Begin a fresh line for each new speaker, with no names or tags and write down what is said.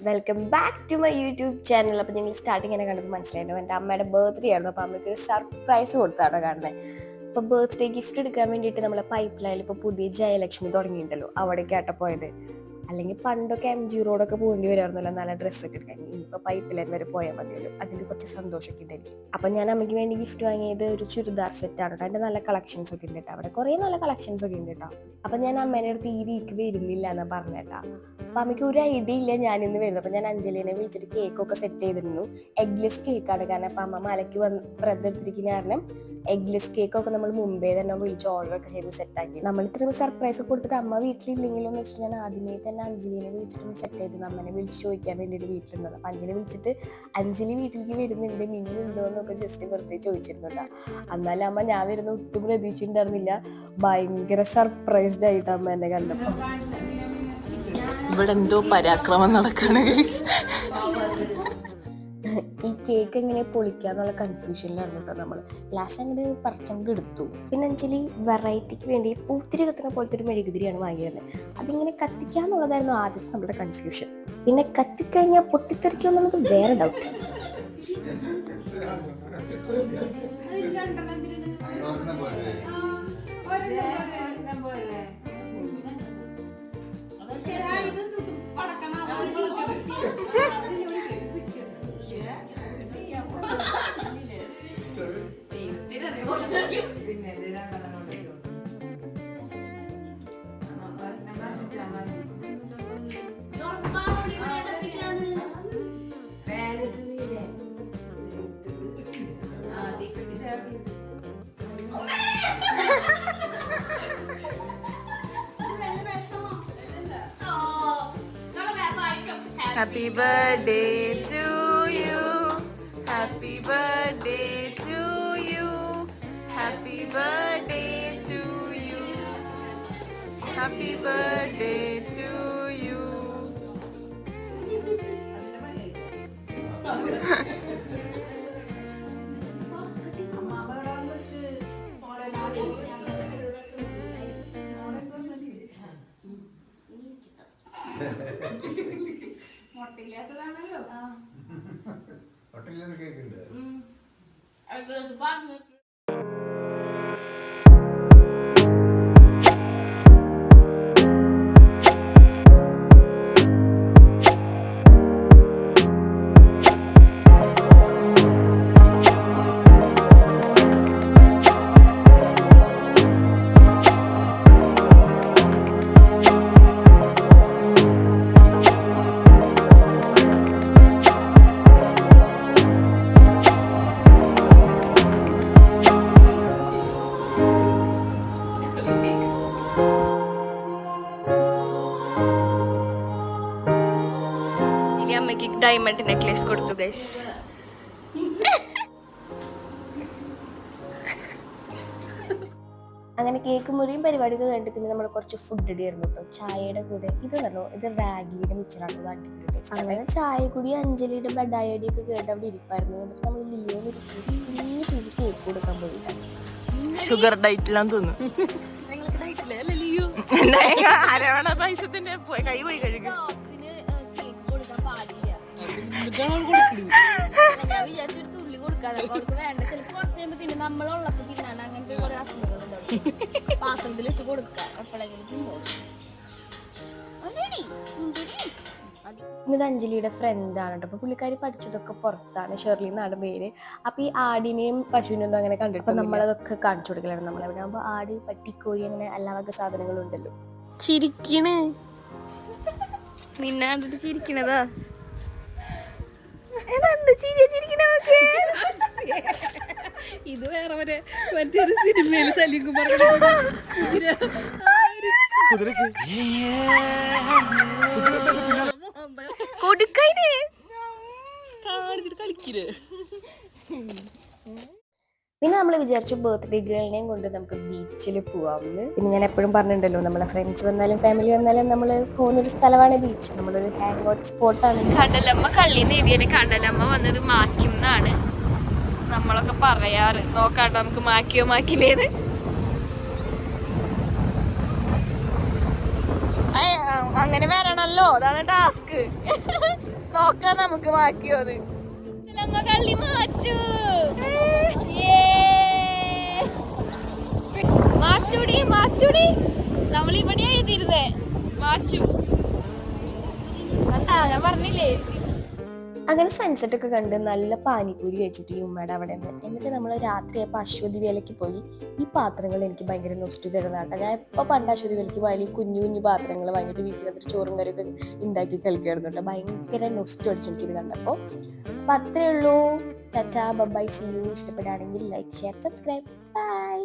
Welcome back to my YouTube channel. അപ്പോൾ നിങ്ങൾ starting എന്നെ കണ്ടപ്പോൾ മനസ്സിലായിരുന്നു എൻ്റെ അമ്മയുടെ ബർത്ത്ഡേ ആയിരുന്നു. അപ്പോൾ അമ്മയ്ക്ക് ഒരു സർപ്രൈസ് കൊടുത്താണ് കാണുന്നത്. അപ്പോൾ ബർത്ത്ഡേ ഗിഫ്റ്റ് എടുക്കാൻ വേണ്ടിയിട്ട് നമ്മളെ പൈപ്പ് ലൈനിൽ ഇപ്പോൾ പുതിയ ജയലക്ഷ്മി തുടങ്ങിയിട്ടുണ്ടല്ലോ, അവിടേക്കാട്ടോ പോയത്. അല്ലെങ്കിൽ പണ്ടൊക്കെ MG റോഡൊക്കെ പോകേണ്ടി വരുമായിരുന്നല്ലോ നല്ല ഡ്രസ്സൊക്കെ എടുക്കാൻ. ഇനിയിപ്പോൾ പൈപ്പ് ലൈൻ വരെ പോയാൽ മതിയല്ലോ, അതിന് കുറച്ച് സന്തോഷമൊക്കെ ഉണ്ടായിരിക്കും. അപ്പം ഞാൻ അമ്മയ്ക്ക് വേണ്ടി ഗിഫ്റ്റ് വാങ്ങിയത് ഒരു ചുരിദാർ സെറ്റാണ് കേട്ടോ. അതിൻ്റെ നല്ല കളക്ഷൻസ് ഒക്കെ ഉണ്ട് കേട്ടോ, അവിടെ കുറേ നല്ല കളക്ഷൻസ് ഒക്കെ ഉണ്ട് കേട്ടോ. അപ്പം ഞാൻ അമ്മേൻ്റെ അടുത്ത് ഈ വീക്ക് വരുന്നില്ല എന്നാണ് പറഞ്ഞേട്ടാ. അപ്പം അമ്മയ്ക്ക് ഒരു ഐഡിയ ഇല്ല ഞാനിന്ന് വരുന്നത്. അപ്പം ഞാൻ അഞ്ജലിനെ വിളിച്ചിട്ട് കേക്കൊക്കെ സെറ്റ് ചെയ്തിരുന്നു. എഗ്ലെസ് കേക്കാണ്, കാരണം അപ്പം അമ്മ മലയ്ക്ക് വ്രതം എടുത്തിരിക്കുന്ന കാരണം എഗ്ലെസ് കേക്കൊക്കെ നമ്മൾ മുമ്പേ തന്നെ വിളിച്ച് ഓർഡറൊക്കെ ചെയ്ത് സെറ്റാക്കി. നമ്മൾ ഇത്രയും സർപ്രൈസ് കൊടുത്തിട്ട് അമ്മ വീട്ടിലില്ലെങ്കിലോ എന്ന് വെച്ചിട്ട് ഞാൻ ആദ്യമേ തന്നെ അഞ്ജലിനെ വിളിച്ചിട്ട് സെറ്റ് ചെയ്ത് അമ്മനെ വിളിച്ച് ചോദിക്കാൻ വേണ്ടിയിട്ട് വീട്ടിലുള്ളത്. അപ്പം അഞ്ജലി വിളിച്ചിട്ട് അഞ്ജലി വീട്ടിലേക്ക് വരുന്നുണ്ട്, മിന്നുണ്ടോ എന്നൊക്കെ ജസ്റ്റ് വെറുതെ ചോദിച്ചിരുന്നുണ്ടോ. എന്നാലും അമ്മ ഞാൻ വരുന്ന ഒട്ടും പ്രതീക്ഷ ഉണ്ടായിരുന്നില്ല. ഭയങ്കര സർപ്രൈസ്ഡ് ആയിട്ട് അമ്മ എന്നെ കണ്ടപ്പോൾ.
ഇവിടെ എന്തോ പരാക്രമം നടക്കാണ്.
ഈ കേക്ക് എങ്ങനെ പൊളിക്കാന്നുള്ള കൺഫ്യൂഷനിലാണ് കേട്ടോ നമ്മൾ. ലാസ്റ്റ് അങ്ങോട്ട് പറിച്ചങ്ങോട്ട് എടുത്തു. പിന്നെ അഞ്ജലി വെറൈറ്റിക്ക് വേണ്ടി പൂത്തിരി കത്തുന്ന പോലത്തെ ഒരു മെഴുകുതിരിയാണ് വാങ്ങിയത്. അതിങ്ങനെ കത്തിക്കാന്നുള്ളതായിരുന്നു ആദ്യത്തെ നമ്മുടെ കൺഫ്യൂഷൻ. പിന്നെ കത്തിക്കഴിഞ്ഞാൽ പൊട്ടിത്തെറിക്കുമെന്നുള്ളത് വേറെ doubt.
Happy birthday to you. Happy birthday to you. Happy birthday to you. Happy birthday to you. അമ്മയ്ക്ക് ഡയമണ്ട് നെക്ലേസ് കൊടുത്തു ഗൈസ്.
അങ്ങനെ കേക്ക് മുറിയും പരിപാടിയൊക്കെ കണ്ടിട്ട് പിന്നെ നമ്മൾ കുറച്ച് ഫുഡ് ഇടിയായിരുന്നു കേട്ടോ. ചായയുടെ കൂടെ ഇത് കണ്ടോ, ഇത് റാഗിയുടെ മിച്ചറാണ്. അങ്ങനെ ചായ കൂടി അഞ്ജലിയുടെ ബെഡായ അടിയൊക്കെ കേട്ട് അവിടെ ഇരിപ്പായിരുന്നു. എന്നിട്ട് നമ്മൾ ലിയോന് ഒരു കുഞ്ഞു പീസ് കേക്ക് കൊടുക്കാൻ പോയിട്ടാണ്.
ഷുഗർ ഡയറ്റിലാന്ന് തോന്നുന്നു. അരവണ പൈസത്തിന്റെ കൈ പോയി കഴുകും.
ഞാൻ വിചാരിച്ചൊരു തുള്ളി കൊടുക്കാതെ അവർക്ക് വേണ്ട. ചിലപ്പോൾ കുറച്ച് കഴിയുമ്പോൾ തിന്നും, നമ്മളുള്ളപ്പോൾ തിന്നാണ്. അങ്ങനത്തെ കുറെ അസുഖങ്ങളുണ്ടാവും. പാത്രത്തിലിട്ട് കൊടുക്കുക എപ്പോഴെങ്കിലും തിന്നോളൂ. ഇത് അഞ്ജലിയുടെ ഫ്രണ്ടാണ് കേട്ടോ. അപ്പോൾ പുള്ളിക്കാരി പഠിച്ചതൊക്കെ പുറത്താണ്, ഷെർലി എന്നാണ് പേര്. അപ്പോൾ ഈ ആടിനെയും പശുവിനെയും ഒന്നും അങ്ങനെ കണ്ടിട്ട് അപ്പം നമ്മളതൊക്കെ കാണിച്ചു കൊടുക്കലാണ്. നമ്മളെവിടെ ആകുമ്പോൾ ആട്, പട്ടിക്കോഴി അങ്ങനെ എല്ലാ വക സാധനങ്ങളുണ്ടല്ലോ.
ചിരിക്കണ്, നിന്നെ കണ്ടിട്ട് ചിരിക്കണതാ.
ഇത് വേറെ മറ്റൊരു സിനിമയില് സലീം കുമാർ കാണിച്ചിട്ട് കളിക്കല്.
പിന്നെ നമ്മൾ വിചാരിച്ചു ബർത്ത്ഡേ ഗേളിനെയും കൊണ്ട് നമുക്ക് ബീച്ചിൽ പോവാമെന്ന്. പിന്നെ ഞാൻ എപ്പോഴും പറഞ്ഞിട്ടുണ്ടല്ലോ, നമ്മളെ ഫ്രണ്ട്സ് വന്നാലും ഫാമിലി വന്നാലും നമ്മൾ പോകുന്നൊരു സ്ഥലമാണ് ബീച്ച്. നമ്മളൊരു ഹാങ് ഔട്ട് സ്പോട്ടാണ്.
കടലമ്മ കള്ളിന്ന് എഴുതിയാണ് കടലമ്മ വന്നത് മാക്കിന്നാണ് നമ്മളൊക്കെ പറയാറ്. നോക്കാട്ടോ നമുക്ക് മാക്കിയോ മാക്കില്ലേന്ന്. അങ്ങനെ വരണല്ലോ, അതാണ് ടാസ്ക്. നോക്കാം നമുക്ക് മാക്കിയോത്. അമ്മ കള്ളി മാച്ചു. മാച്ചൂടി മാച്ചൂടി നമ്മളിവിടെ എഴുതിയിരുന്നേ മാച്ചു. കണ്ടാ ഞാൻ പറഞ്ഞില്ലേ.
അങ്ങനെ സൺസെറ്റ് ഒക്കെ കണ്ട് നല്ല പാനിപ്പൂരി കഴിച്ചിട്ട് ഈ ഉമ്മയുടെ അവിടെ നിന്ന്. എന്നിട്ട് നമ്മൾ രാത്രിയപ്പോൾ അശ്വതി വേലയ്ക്ക് പോയി. ഈ പാത്രങ്ങൾ എനിക്ക് ഭയങ്കര നൊസ്റ്റു തരുന്ന കേട്ടോ. ഞാൻ ഇപ്പോൾ പണ്ട് അശ്വതി വേലയ്ക്ക് പോയാൽ ഈ കുഞ്ഞു കുഞ്ഞു പാത്രങ്ങൾ വാങ്ങിയിട്ട് വീട്ടിൽ വന്നിട്ട് ചോറും കറിയൊക്കെ ഉണ്ടാക്കി കളിക്കുമായിരുന്നു കേട്ടോ. ഭയങ്കര നൊസ്റ്റു അടിച്ചു എനിക്കിത് കണ്ടപ്പോൾ. അപ്പോൾ അത്രേ ഉള്ളൂ. Tata bye, see you. ഇഷ്ടപ്പെടുകയാണെങ്കിൽ ലൈക്ക്, ഷെയർ, സബ്സ്ക്രൈബ്. ബൈ.